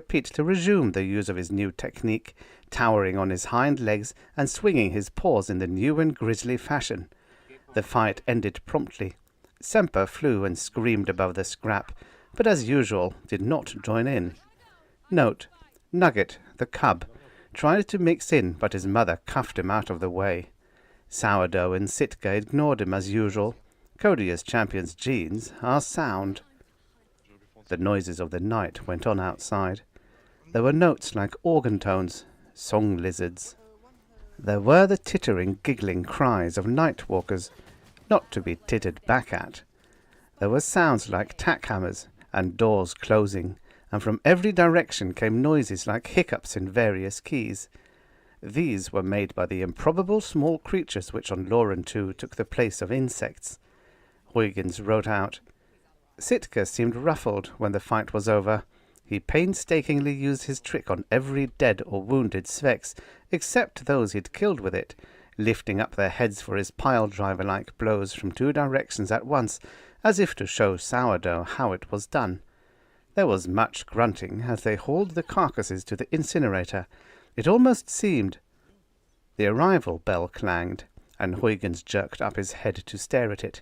Pete to resume the use of his new technique, towering on his hind legs and swinging his paws in the new and grisly fashion. The fight ended promptly. Semper flew and screamed above the scrap, but as usual did not join in. Note: Nugget, the cub, tried to mix in, but his mother cuffed him out of the way. Sourdough and Sitka ignored him as usual. Cody as champion's genes are sound. The noises of the night went on outside. There were notes like organ tones, song lizards. There were the tittering, giggling cries of night walkers, not to be tittered back at. There were sounds like tack hammers and doors closing, and from every direction came noises like hiccups in various keys. These were made by the improbable small creatures which on Lauren 2 took the place of insects. Huygens wrote out, Sitka seemed ruffled when the fight was over. He painstakingly used his trick on every dead or wounded Svex, except those he'd killed with it, lifting up their heads for his pile-driver-like blows from 2 directions at once, as if to show Sourdough how it was done. There was much grunting as they hauled the carcasses to the incinerator. It almost seemed. The arrival bell clanged, and Huygens jerked up his head to stare at it.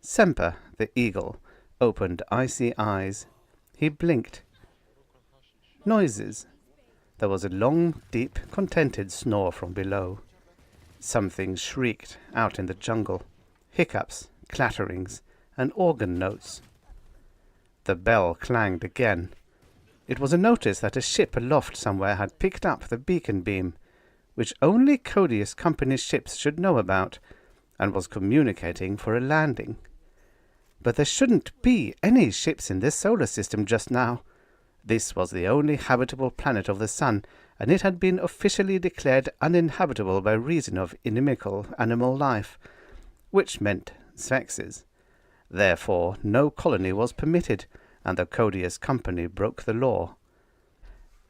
Semper, the eagle, opened icy eyes. He blinked. Noises. There was a long, deep, contented snore from below. Something shrieked out in the jungle. Hiccups, clatterings, and organ notes. The bell clanged again. It was a notice that a ship aloft somewhere had picked up the beacon beam, which only Codius Company's ships should know about, and was communicating for a landing. But there shouldn't be any ships in this solar system just now. This was the only habitable planet of the sun, and it had been officially declared uninhabitable by reason of inimical animal life, which meant Svexes. Therefore no colony was permitted, and the Codius Company broke the law.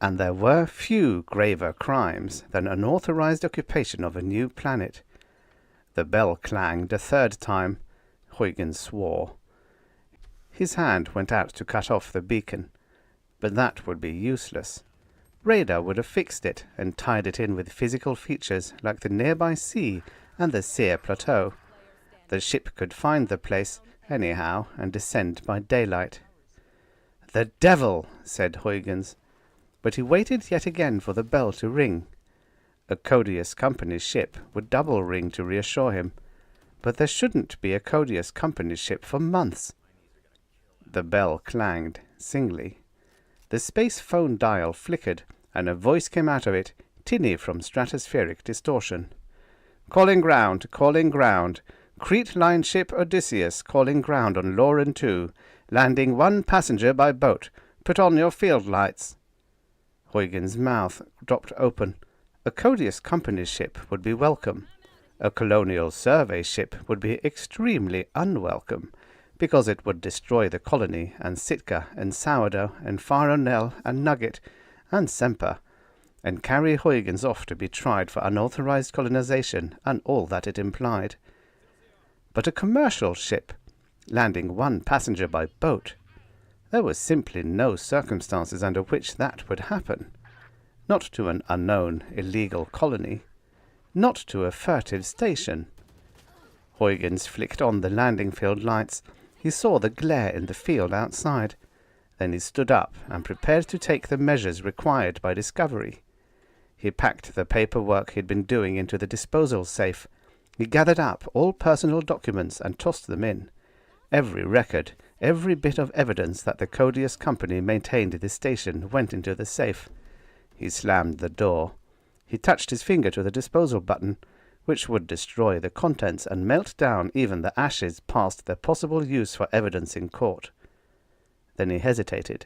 And there were few graver crimes than unauthorized occupation of a new planet. The bell clanged a third time. Huygens swore. His hand went out to cut off the beacon, but that would be useless. Radar would have fixed it and tied it in with physical features like the nearby sea and the Sear Plateau. The ship could find the place anyhow and descend by daylight. "The devil!" said Huygens, but he waited yet again for the bell to ring. A Codius Company ship would double ring to reassure him, but there shouldn't be a Codius Company ship for months. The bell clanged singly. The space phone dial flickered, and a voice came out of it, tinny from stratospheric distortion. "Calling ground, calling ground. Crete line ship Odysseus calling ground on Lauren 2. Landing 1 passenger by boat. Put on your field lights." Huygens' mouth dropped open. A Codius Company ship would be welcome. A colonial survey ship would be extremely unwelcome, because it would destroy the colony and Sitka and Sourdough and Faronel and Nugget and Semper, and carry Huygens off to be tried for unauthorized colonization and all that it implied. But a commercial ship, landing 1 passenger by boat, there were simply no circumstances under which that would happen. Not to an unknown, illegal colony. Not to a furtive station. Huygens flicked on the landing field lights. He saw the glare in the field outside. Then he stood up and prepared to take the measures required by Discovery. He packed the paperwork he'd been doing into the disposal safe. He gathered up all personal documents and tossed them in. Every record, every bit of evidence that the Codius Company maintained at the station went into the safe. He slammed the door. He touched his finger to the disposal button, which would destroy the contents and melt down even the ashes past their possible use for evidence in court. Then he hesitated.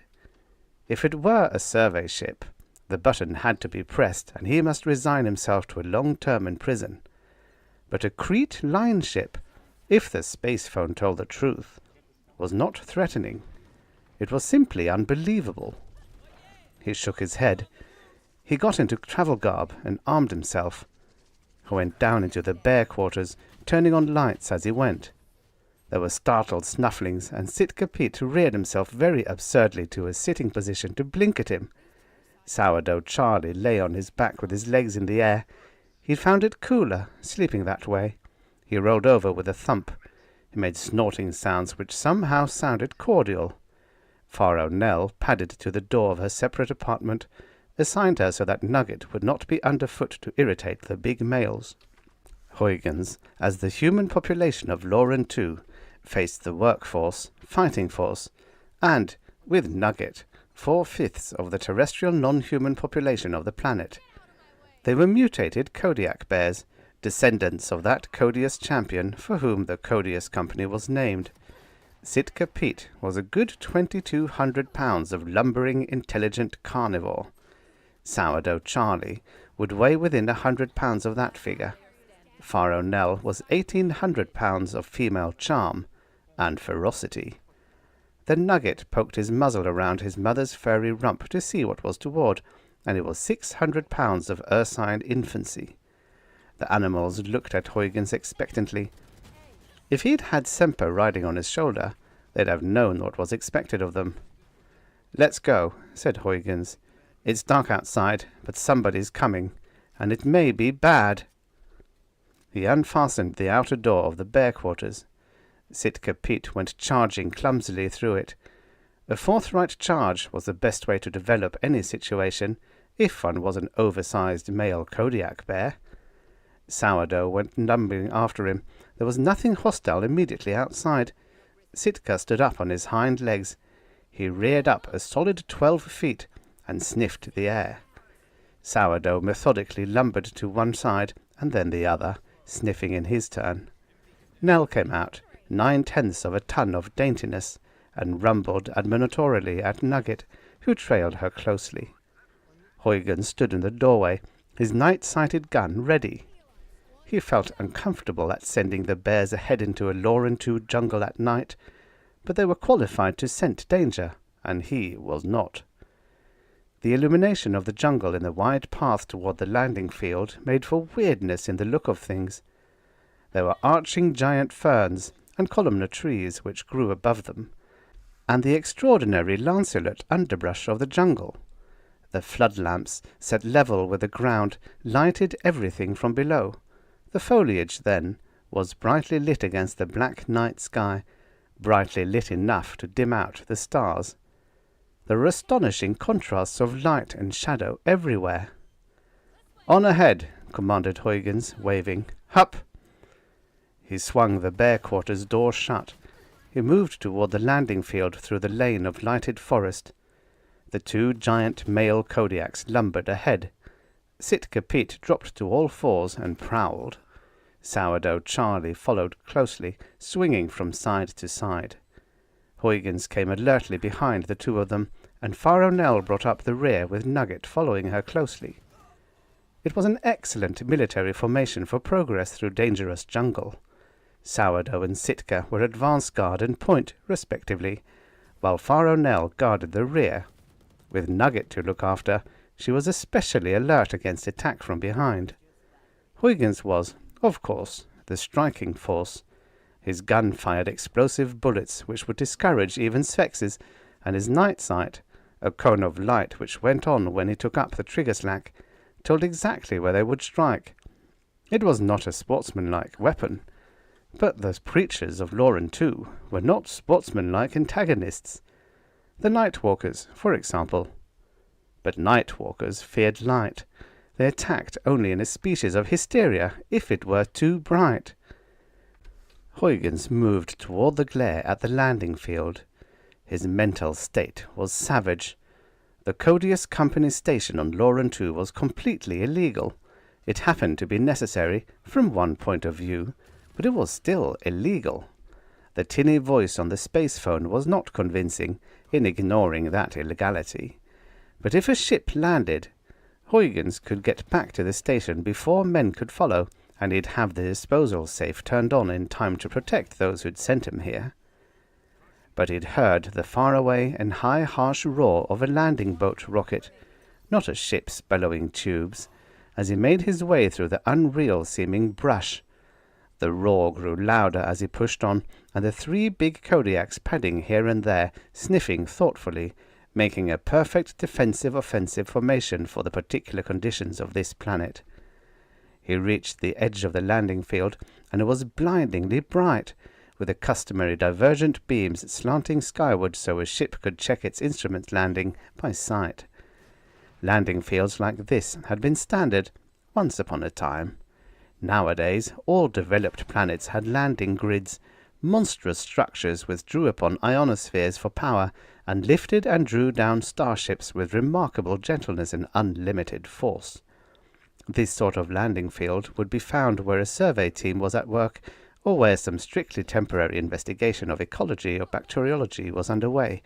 If it were a survey ship, the button had to be pressed, and he must resign himself to a long term in prison. But a Crete line ship, if the space phone told the truth, was not threatening. It was simply unbelievable. He shook his head. He got into travel garb and armed himself. He went down into the bear quarters, turning on lights as he went. There were startled snufflings, and Sitka Pete reared himself very absurdly to a sitting position to blink at him. Sourdough Charlie lay on his back with his legs in the air. He'd found it cooler, sleeping that way. He rolled over with a thump. He made snorting sounds which somehow sounded cordial. Pharaoh Nell padded to the door of her separate apartment, assigned her so that Nugget would not be underfoot to irritate the big males. Huygens, as the human population of Loran 2, faced the workforce, fighting force, and, with Nugget, 4/5 of the terrestrial non-human population of the planet. They were mutated Kodiak bears, descendants of that Codius champion for whom the Codius Company was named. Sitka Pete was a good 2,200 pounds of lumbering, intelligent carnivore. Sourdough Charlie would weigh within 100 pounds of that figure. Pharaoh Nell was 1,800 pounds of female charm and ferocity. The Nugget poked his muzzle around his mother's furry rump to see what was toward, and it was 600 pounds of ursine infancy. The animals looked at Huygens expectantly. If he'd had Semper riding on his shoulder, they'd have known what was expected of them. "Let's go," said Huygens. "It's dark outside, but somebody's coming, and it may be bad." He unfastened the outer door of the bear quarters. Sitka Pete went charging clumsily through it. A forthright charge was the best way to develop any situation, if one was an oversized male Kodiak bear. Sourdough went lumbering after him. There was nothing hostile immediately outside. Sitka stood up on his hind legs. He reared up a solid 12 feet and sniffed the air. Sourdough methodically lumbered to one side and then the other, sniffing in his turn. Nell came out, 9/10 of a ton of daintiness, and rumbled admonitorily at Nugget, who trailed her closely. Huygens stood in the doorway, his night-sighted gun ready. He felt uncomfortable at sending the bears ahead into a Loran 2 jungle at night, but they were qualified to scent danger, and he was not. The illumination of the jungle in the wide path toward the landing field made for weirdness in the look of things. There were arching giant ferns and columnar trees which grew above them, and the extraordinary lanceolate underbrush of the jungle. The flood lamps, set level with the ground, lighted everything from below. The foliage, then, was brightly lit against the black night sky, brightly lit enough to dim out the stars. There were astonishing contrasts of light and shadow everywhere. "On ahead," commanded Huygens, waving. "Hup!" He swung the bear quarters door shut. He moved toward the landing field through the lane of lighted forest. The two giant male Kodiaks lumbered ahead. Sitka Pete dropped to all fours and prowled. Sourdough Charlie followed closely, swinging from side to side. Huygens came alertly behind the two of them, and Pharaoh Nell brought up the rear with Nugget following her closely. It was an excellent military formation for progress through dangerous jungle. Sourdough and Sitka were advance guard and point, respectively, while Pharaoh Nell guarded the rear. With Nugget to look after, she was especially alert against attack from behind. Huygens was, of course, the striking force. His gun fired explosive bullets which would discourage even Spexes, and his night sight, a cone of light which went on when he took up the trigger slack, told exactly where they would strike. It was not a sportsmanlike weapon, but the preachers of Loran 2 were not sportsmanlike antagonists. The Nightwalkers, for example. But Nightwalkers feared light. They attacked only in a species of hysteria if it were too bright. Huygens moved toward the glare at the landing field. His mental state was savage. The Codius Company station on Loran 2 was completely illegal. It happened to be necessary from one point of view, but it was still illegal. The tinny voice on the space phone was not convincing in ignoring that illegality. But if a ship landed, Huygens could get back to the station before men could follow, and he'd have the disposal safe turned on in time to protect those who'd sent him here. But he'd heard the faraway and high harsh roar of a landing boat rocket, not a ship's bellowing tubes, as he made his way through the unreal-seeming brush. The roar grew louder as he pushed on, and the three big Kodiaks padding here and there, sniffing thoughtfully, making a perfect defensive-offensive formation for the particular conditions of this planet. He reached the edge of the landing field, and it was blindingly bright, with the customary divergent beams slanting skyward so a ship could check its instrument landing by sight. Landing fields like this had been standard once upon a time. Nowadays, all developed planets had landing grids, monstrous structures which drew upon ionospheres for power and lifted and drew down starships with remarkable gentleness and unlimited force. This sort of landing field would be found where a survey team was at work, or where some strictly temporary investigation of ecology or bacteriology was underway,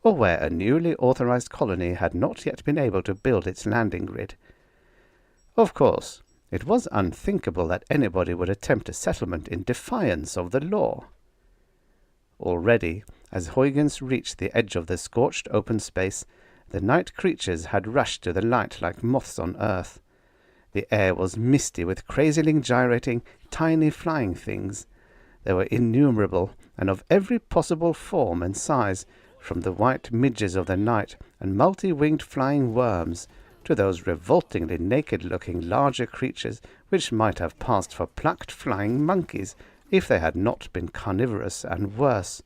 or where a newly authorized colony had not yet been able to build its landing grid. Of course, it was unthinkable that anybody would attempt a settlement in defiance of the law. Already, as Huygens reached the edge of the scorched open space, the night creatures had rushed to the light like moths on earth. The air was misty with crazily gyrating, tiny flying things. They were innumerable, and of every possible form and size, from the white midges of the night and multi-winged flying worms, to those revoltingly naked-looking larger creatures which might have passed for plucked flying monkeys if they had not been carnivorous and worse.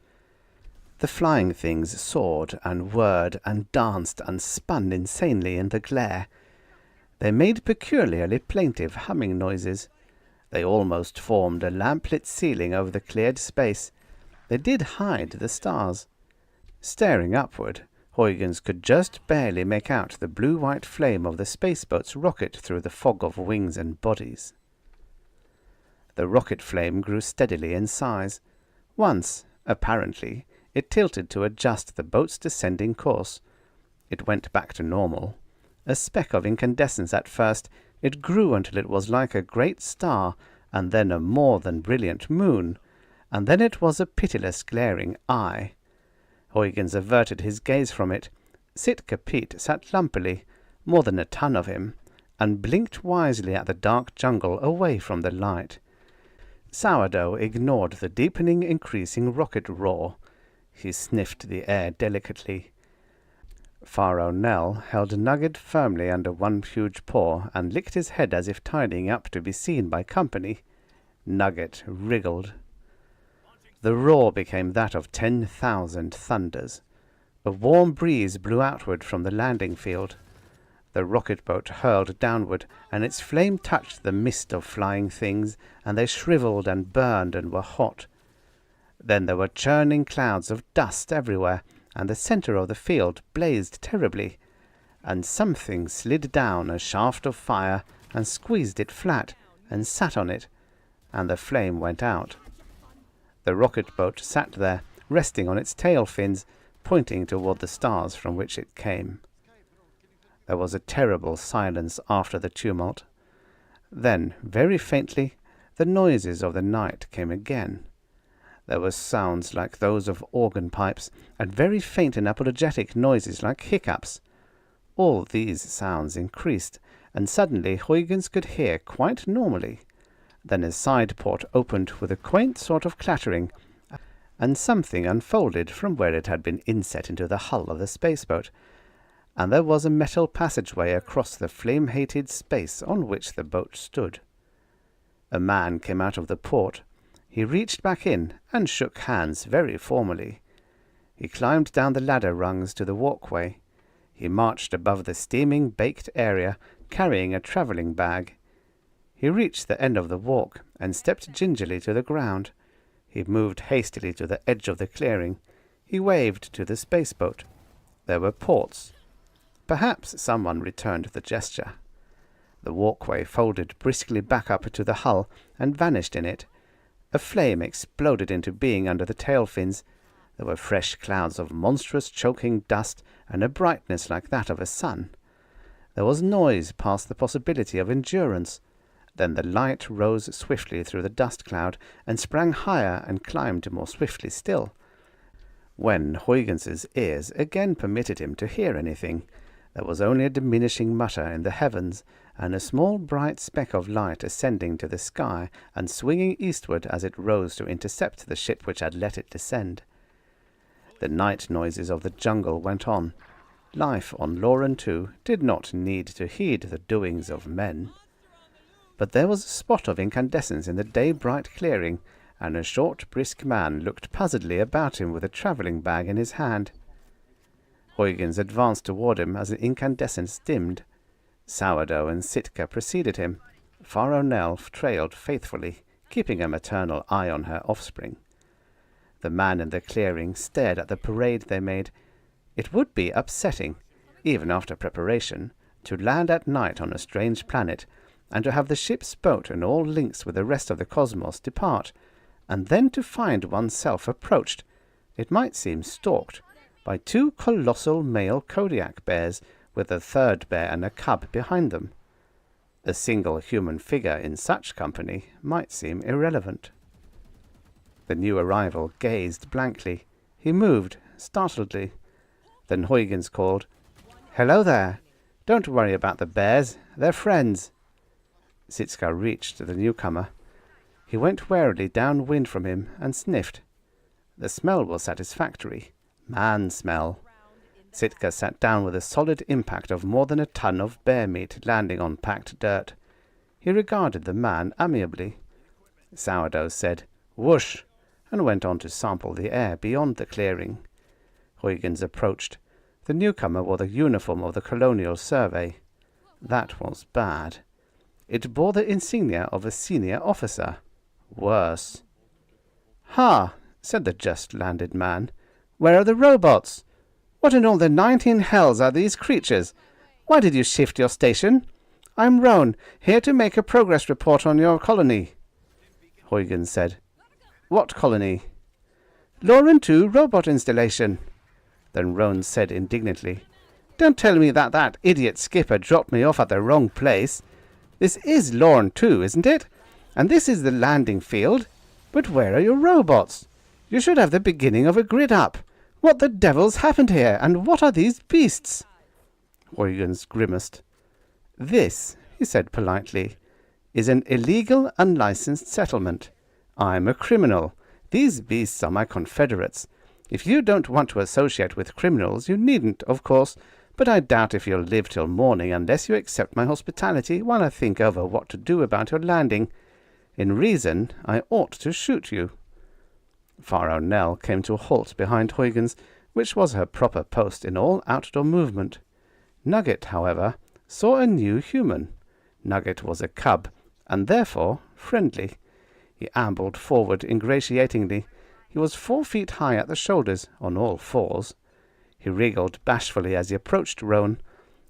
The flying things soared and whirred and danced and spun insanely in the glare. They made peculiarly plaintive humming noises. They almost formed a lamplit ceiling over the cleared space. They did hide the stars. Staring upward, Huygens could just barely make out the blue-white flame of the spaceboat's rocket through the fog of wings and bodies. The rocket flame grew steadily in size. Once, apparently, it tilted to adjust the boat's descending course. It went back to normal. A speck of incandescence at first, it grew until it was like a great star, and then a more than brilliant moon, and then it was a pitiless glaring eye. Huygens averted his gaze from it. Sitka Pete sat lumpily, more than a ton of him, and blinked wisely at the dark jungle away from the light. Sourdough ignored the deepening, increasing rocket roar. He sniffed the air delicately. Pharaoh Nell held Nugget firmly under one huge paw and licked his head as if tidying up to be seen by company. Nugget wriggled. The roar became that of 10,000 thunders. A warm breeze blew outward from the landing field. The rocket boat hurled downward, and its flame touched the mist of flying things, and they shriveled and burned and were hot. Then there were churning clouds of dust everywhere, and the center of the field blazed terribly, and something slid down a shaft of fire and squeezed it flat and sat on it, and the flame went out. The rocket boat sat there, resting on its tail fins, pointing toward the stars from which it came. There was a terrible silence after the tumult. Then, very faintly, the noises of the night came again. There were sounds like those of organ pipes, and very faint and apologetic noises like hiccups. All these sounds increased, and suddenly Huygens could hear quite normally. Then a side port opened with a quaint sort of clattering, and something unfolded from where it had been inset into the hull of the spaceboat, and there was a metal passageway across the flame-hated space on which the boat stood. A man came out of the port. He reached back in and shook hands very formally. He climbed down the ladder rungs to the walkway. He marched above the steaming, baked area, carrying a travelling bag. He reached the end of the walk and stepped gingerly to the ground. He moved hastily to the edge of the clearing. He waved to the spaceboat. There were ports. Perhaps someone returned the gesture. The walkway folded briskly back up to the hull and vanished in it. A flame exploded into being under the tail fins. There were fresh clouds of monstrous choking dust and a brightness like that of a sun. There was noise past the possibility of endurance. Then the light rose swiftly through the dust cloud and sprang higher and climbed more swiftly still. When Huygens's ears again permitted him to hear anything, there was only a diminishing mutter in the heavens, and a small bright speck of light ascending to the sky and swinging eastward as it rose to intercept the ship which had let it descend. The night noises of the jungle went on. Life on Lauren 2 did not need to heed the doings of men. But there was a spot of incandescence in the day-bright clearing, and a short, brisk man looked puzzledly about him with a travelling bag in his hand. Huygens advanced toward him as the incandescence dimmed. Sourdough and Sitka preceded him. Pharaoh Nell trailed faithfully, keeping a maternal eye on her offspring. The man in the clearing stared at the parade they made. It would be upsetting, even after preparation, to land at night on a strange planet, and to have the ship's boat and all links with the rest of the cosmos depart, and then to find oneself approached, it might seem stalked, by two colossal male Kodiak bears with a third bear and a cub behind them. A single human figure in such company might seem irrelevant. The new arrival gazed blankly. He moved, startledly. Then Huygens called, "Hello there. Don't worry about the bears. They're friends." Sitka reached the newcomer. He went warily downwind from him and sniffed. The smell was satisfactory. Man smell. Sitka sat down with a solid impact of more than a ton of bear meat landing on packed dirt. He regarded the man amiably. Sourdough said, "Whoosh," and went on to sample the air beyond the clearing. Huygens approached. The newcomer wore the uniform of the Colonial Survey. That was bad. It bore the insignia of a senior officer. Worse. "Ha," said the just-landed man. "Where are the robots? What in all the 19 hells are these creatures? Why did you shift your station? I'm Roan, here to make a progress report on your colony." Huygens said, "What colony?" "Lauren 2 robot installation." Then Roan said indignantly, "Don't tell me that idiot skipper dropped me off at the wrong place. This is Lauren 2, isn't it? And this is the landing field. But where are your robots? You should have the beginning of a grid up. What the devil's happened here, and what are these beasts?" Huygens grimaced. "This," he said politely, "is an illegal, unlicensed settlement. I'm a criminal. These beasts are my confederates. If you don't want to associate with criminals, you needn't, of course, but I doubt if you'll live till morning unless you accept my hospitality while I think over what to do about your landing. In reason, I ought to shoot you." Pharaoh Nell came to a halt behind Huygens, which was her proper post in all outdoor movement. Nugget, however, saw a new human. Nugget was a cub, and therefore friendly. He ambled forward ingratiatingly. He was 4 feet high at the shoulders, on all fours. He wriggled bashfully as he approached Roan.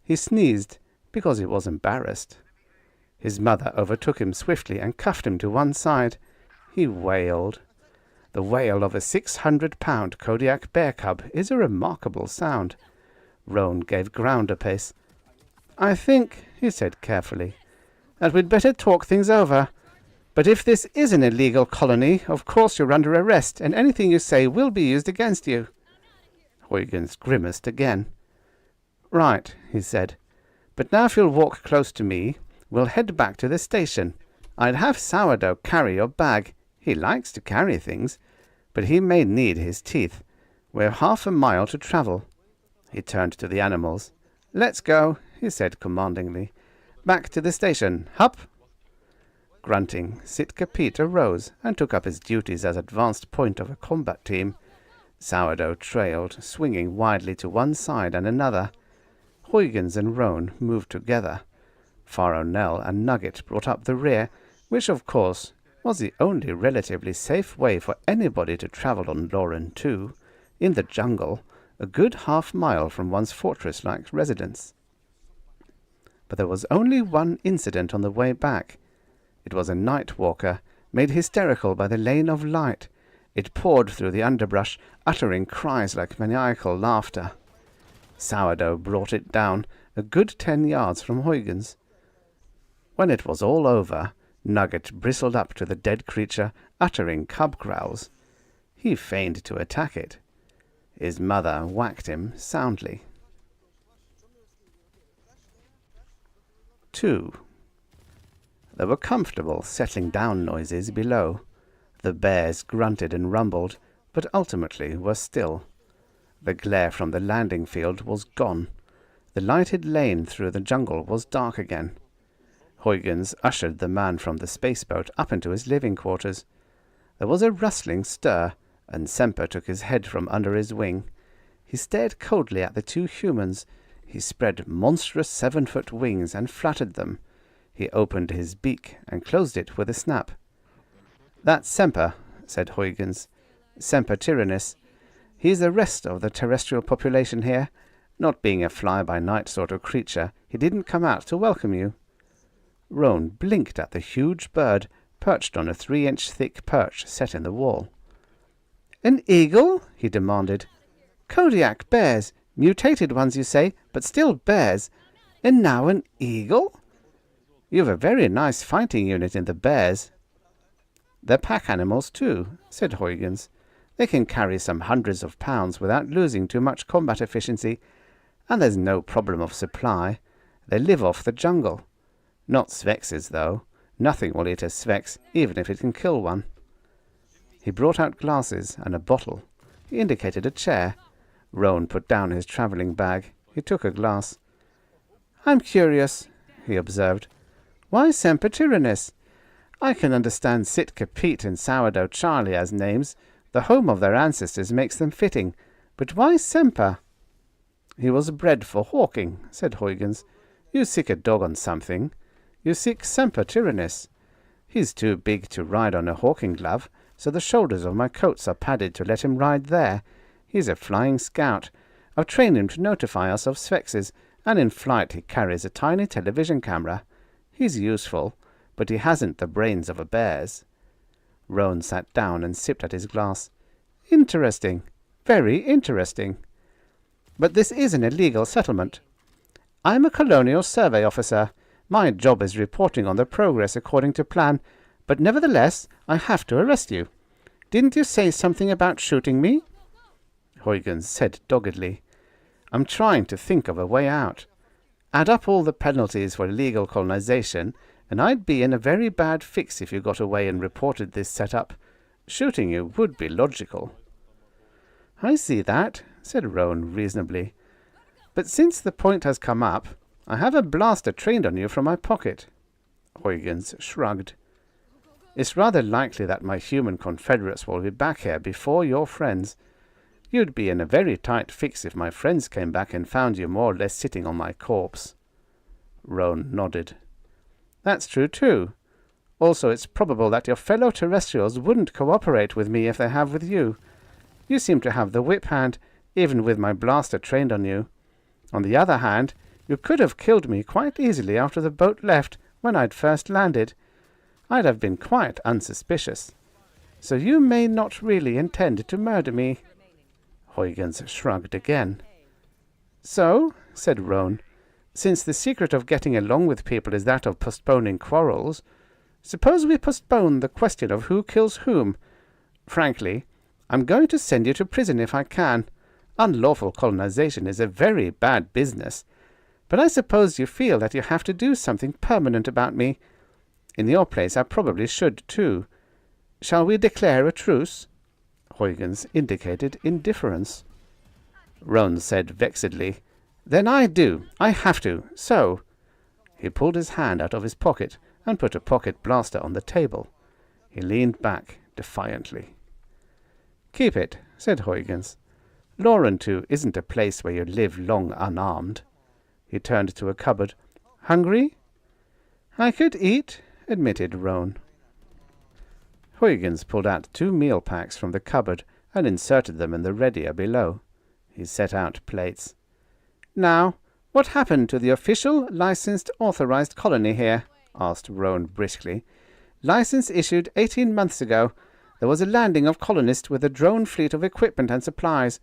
He sneezed because he was embarrassed. His mother overtook him swiftly and cuffed him to one side. He wailed. The wail of a 600-pound Kodiak bear cub is a remarkable sound. Roan gave ground a pace. "I think," he said carefully, "that we'd better talk things over. But if this is an illegal colony, of course you're under arrest, and anything you say will be used against you." Huygens grimaced again. "Right," he said. "But now if you'll walk close to me, we'll head back to the station. I'd have Sourdough carry your bag. He likes to carry things, but he may need his teeth. We're 1/2 a mile to travel." He turned to the animals. "Let's go," he said commandingly. "Back to the station. Hup!" Grunting, Sitka Pete arose and took up his duties as advanced point of a combat team. Sourdough trailed, swinging widely to one side and another. Huygens and Roan moved together. Pharaoh Nell and Nugget brought up the rear, which, of course, was the only relatively safe way for anybody to travel on Lauren 2, in the jungle, a good 1/2 mile from one's fortress-like residence. But there was only one incident on the way back. It was a night walker, made hysterical by the lane of light. It poured through the underbrush, uttering cries like maniacal laughter. Sourdough brought it down, a good 10 yards from Huygens. When it was all over, Nugget bristled up to the dead creature, uttering cub growls. He feigned to attack it. His mother whacked him soundly. 2. There were comfortable settling-down noises below. The bears grunted and rumbled, but ultimately were still. The glare from the landing field was gone. The lighted lane through the jungle was dark again. Huygens ushered the man from the spaceboat up into his living quarters. There was a rustling stir, and Semper took his head from under his wing. He stared coldly at the two humans. He spread monstrous 7-foot wings and fluttered them. He opened his beak and closed it with a snap. "That's Semper," said Huygens. "Semper Tyrannis. He's the rest of the terrestrial population here. Not being a fly-by-night sort of creature, he didn't come out to welcome you." Roan blinked at the huge bird perched on a 3-inch thick perch set in the wall. "An eagle?" he demanded. "Kodiak bears. Mutated ones, you say, but still bears. And now an eagle? You've a very nice fighting unit in the bears." "They're pack animals too," said Huygens. "They can carry some hundreds of pounds without losing too much combat efficiency, and there's no problem of supply. They live off the jungle. Not Svexes, though. Nothing will eat a Svex, even if it can kill one." He brought out glasses and a bottle. He indicated a chair. Roan put down his travelling bag. He took a glass. "I'm curious," he observed. "Why Semper Tyrannis? I can understand Sitka Pete and Sourdough Charlie as names. The home of their ancestors makes them fitting. But why Semper?" "He was bred for hawking," said Huygens. "You sick a dog on something. You sick Semper Tyrannis. He's too big to ride on a hawking glove, so the shoulders of my coats are padded to let him ride there. He's a flying scout. I've trained him to notify us of Svexes, and in flight he carries a tiny television camera. He's useful, but he hasn't the brains of a bear's." Roan sat down and sipped at his glass. "Interesting. Very interesting. But this is an illegal settlement. I'm a colonial survey officer. My job is reporting on the progress according to plan, but nevertheless I have to arrest you. Didn't you say something about shooting me?" Huygens said doggedly, "I'm trying to think of a way out. Add up all the penalties for illegal colonization, and I'd be in a very bad fix if you got away and reported this setup. Shooting you would be logical." "I see that," said Roan reasonably. "But since the point has come up, I have a blaster trained on you from my pocket." Huygens shrugged. "It's rather likely that my human confederates will be back here before your friends. You'd be in a very tight fix if my friends came back and found you more or less sitting on my corpse." Roan nodded. "That's true too. Also, it's probable that your fellow terrestrials wouldn't cooperate with me if they have with you. You seem to have the whip hand, even with my blaster trained on you. On the other hand, you could have killed me quite easily after the boat left when I'd first landed. I'd have been quite unsuspicious. So you may not really intend to murder me." Huygens shrugged again. "So," said Roan, "since the secret of getting along with people is that of postponing quarrels, suppose we postpone the question of who kills whom. Frankly, I'm going to send you to prison if I can. Unlawful colonization is a very bad business. But I suppose you feel that you have to do something permanent about me. In your place I probably should too. Shall we declare a truce?" Huygens indicated indifference. Roan said vexedly, "Then I do. I have to. So." He pulled his hand out of his pocket and put a pocket blaster on the table. He leaned back defiantly. "Keep it," said Huygens. "Laurentu isn't a place where you live long unarmed." He turned to a cupboard. "Hungry?" "I could eat," admitted Roan. Huygens pulled out 2 meal packs from the cupboard and inserted them in the readier below. He set out plates. "Now, what happened to the official, licensed, authorized colony here?" asked Roan briskly. "License issued 18 months ago. There was a landing of colonists with a drone fleet of equipment and supplies.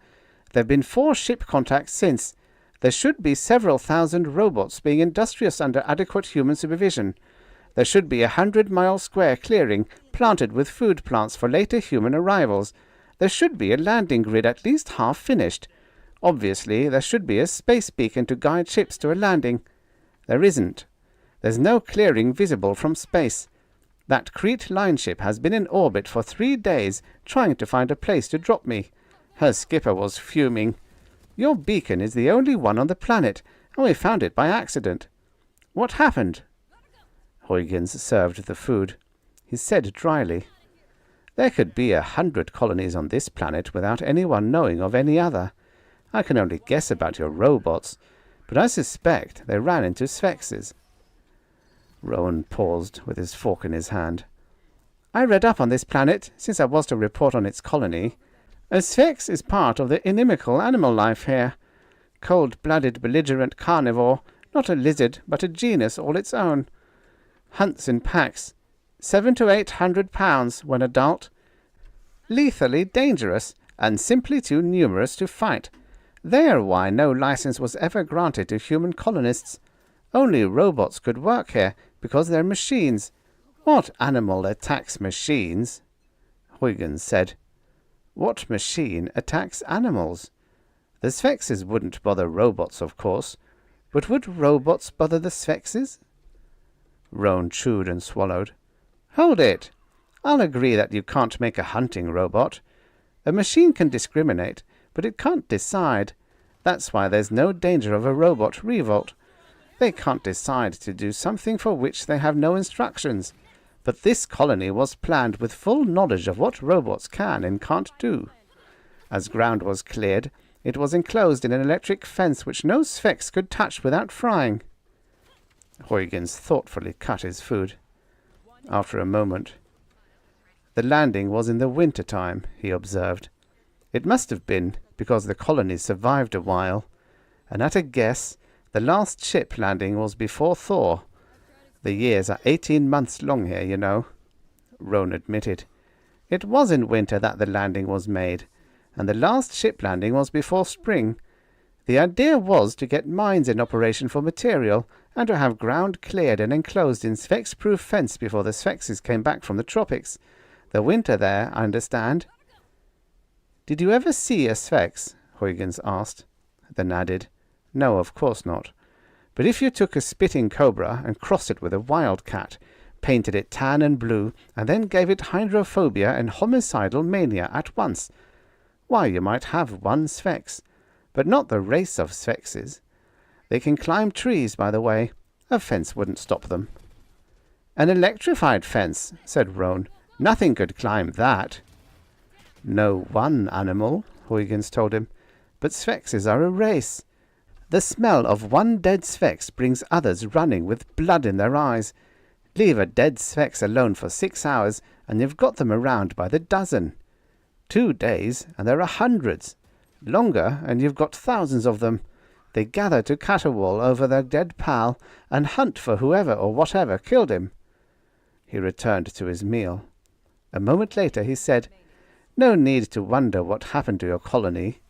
There have been 4 ship contacts since. There should be several thousand robots being industrious under adequate human supervision. There should be 100-mile square clearing planted with food plants for later human arrivals. There should be a landing grid at least half finished. Obviously, there should be a space beacon to guide ships to a landing. There isn't. There's no clearing visible from space. That Crete line ship has been in orbit for 3 days trying to find a place to drop me. Her skipper was fuming. Your beacon is the only one on the planet, and we found it by accident. What happened?" Huygens served the food. He said dryly, "There could be 100 colonies on this planet without anyone knowing of any other. I can only guess about your robots, but I suspect they ran into Sphinxes." Rowan paused with his fork in his hand. "I read up on this planet, since I was to report on its colony. A Sphinx is part of the inimical animal life here. Cold-blooded, belligerent carnivore, not a lizard, but a genus all its own. Hunts in packs, 700 to 800 pounds when adult. Lethally dangerous, and simply too numerous to fight. They are why no license was ever granted to human colonists. Only robots could work here, because they're machines. What animal attacks machines?" Huygens said. "What machine attacks animals? The Sphinxes wouldn't bother robots, of course. But would robots bother the Sphinxes?" Rowan chewed and swallowed. "Hold it! I'll agree that you can't make a hunting robot. A machine can discriminate, but it can't decide. That's why there's no danger of a robot revolt. They can't decide to do something for which they have no instructions. But this colony was planned with full knowledge of what robots can and can't do. As ground was cleared, it was enclosed in an electric fence which no Sphinx could touch without frying." Huygens thoughtfully cut his food. After a moment, "The landing was in the winter time," he observed. "It must have been, because the colony survived a while. And at a guess, the last ship landing was before Thor. The years are 18 months long here, you know." Rowan admitted. "It was in winter that the landing was made, and the last ship landing was before spring. The idea was to get mines in operation for material, and to have ground cleared and enclosed in Sphinx-proof fence before the Sphinxes came back from the tropics. The winter there, I understand." "Did you ever see a Sphinx?" Huygens asked. Then added, "No, of course not. But if you took a spitting cobra and crossed it with a wildcat, painted it tan and blue, and then gave it hydrophobia and homicidal mania at once, why, you might have one Sphinx, but not the race of Sphinxes. They can climb trees, by the way. A fence wouldn't stop them." "An electrified fence," said Rowan. "Nothing could climb that." "No one animal," Huygens told him, "but Sphinxes are a race. The smell of one dead Sphinx brings others running with blood in their eyes. Leave a dead Sphinx alone for 6 hours, and you've got them around by the dozen. 2 days, and there are hundreds. Longer, and you've got thousands of them. They gather to caterwaul over their dead pal, and hunt for whoever or whatever killed him." He returned to his meal. A moment later he said, "No need to wonder what happened to your colony.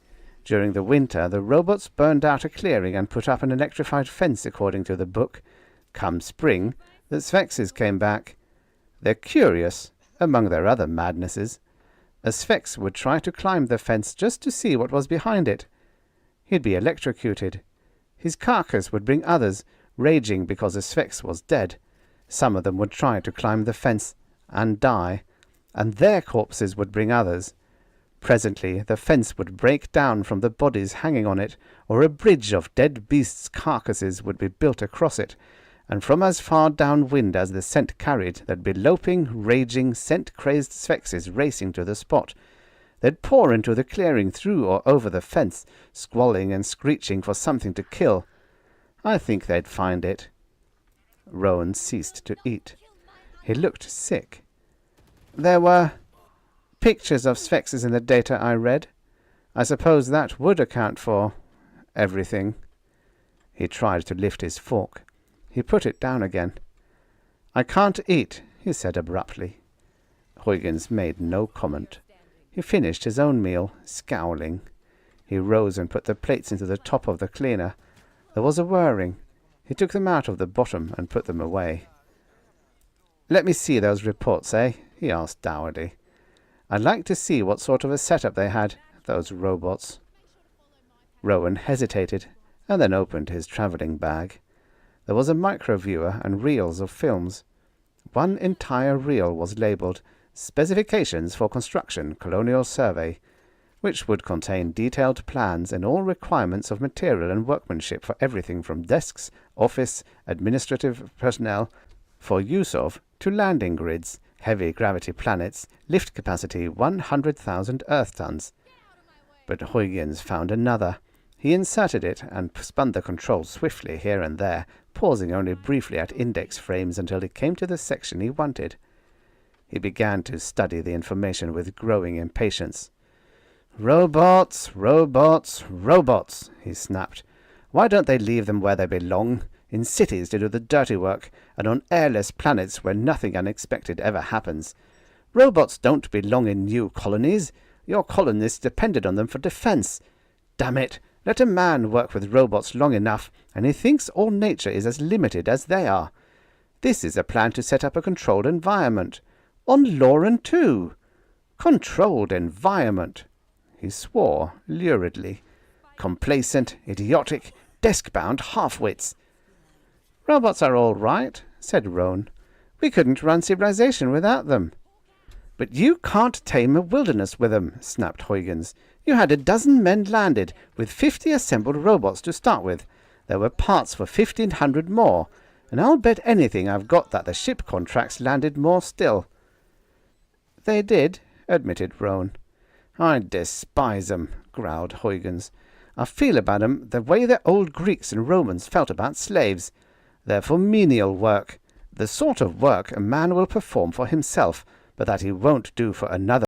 During the winter, the robots burned out a clearing and put up an electrified fence according to the book. Come spring, the Sphinxes came back. They're curious, among their other madnesses. A Sphinx would try to climb the fence just to see what was behind it. He'd be electrocuted. His carcass would bring others, raging because a Sphinx was dead. Some of them would try to climb the fence and die, and their corpses would bring others. Presently the fence would break down from the bodies hanging on it, or a bridge of dead beasts' carcasses would be built across it, and from as far downwind as the scent carried there'd be loping, raging, scent-crazed Sphinxes racing to the spot. They'd pour into the clearing through or over the fence, squalling and screeching for something to kill. I think they'd find it." Rowan ceased to eat. He looked sick. "There were pictures of Sphinxes in the data I read. I suppose that would account for everything." He tried to lift his fork. He put it down again. "I can't eat," he said abruptly. Huygens made no comment. He finished his own meal, scowling. He rose and put the plates into the top of the cleaner. There was a whirring. He took them out of the bottom and put them away. "Let me see those reports, eh?" he asked dourly. "I'd like to see what sort of a setup they had, those robots." Rowan hesitated, and then opened his travelling bag. There was a microviewer and reels of films. One entire reel was labelled "Specifications for Construction Colonial Survey." which would contain detailed plans and all requirements of material and workmanship for everything from desks, office, administrative personnel, for use of, to landing grids, heavy gravity planets, lift capacity 100,000 Earth tons. But Huygens found another. He inserted it and spun the controls swiftly here and there, pausing only briefly at index frames until he came to the section he wanted. He began to study the information with growing impatience. "Robots, robots, robots," he snapped. "Why don't they leave them where they belong, in cities to do the dirty work, and on airless planets where nothing unexpected ever happens? Robots don't belong in new colonies. Your colonists depended on them for defense. Damn it! Let a man work with robots long enough, and he thinks all nature is as limited as they are. This is a plan to set up a controlled environment. On Lauren, too. Controlled environment." He swore luridly. "Complacent, idiotic, desk-bound half-wits." "Robots are all right," said Roan. "We couldn't run civilization without them." "But you can't tame a wilderness with them," snapped Huygens. "You had a dozen men landed, with 50 assembled robots to start with. There were parts for 1,500 more, and I'll bet anything I've got that the ship contracts landed more still." "They did," admitted Roan. "I despise 'em," growled Huygens. "I feel about 'em the way the old Greeks and Romans felt about slaves. They're for menial work, the sort of work a man will perform for himself, but that he won't do for another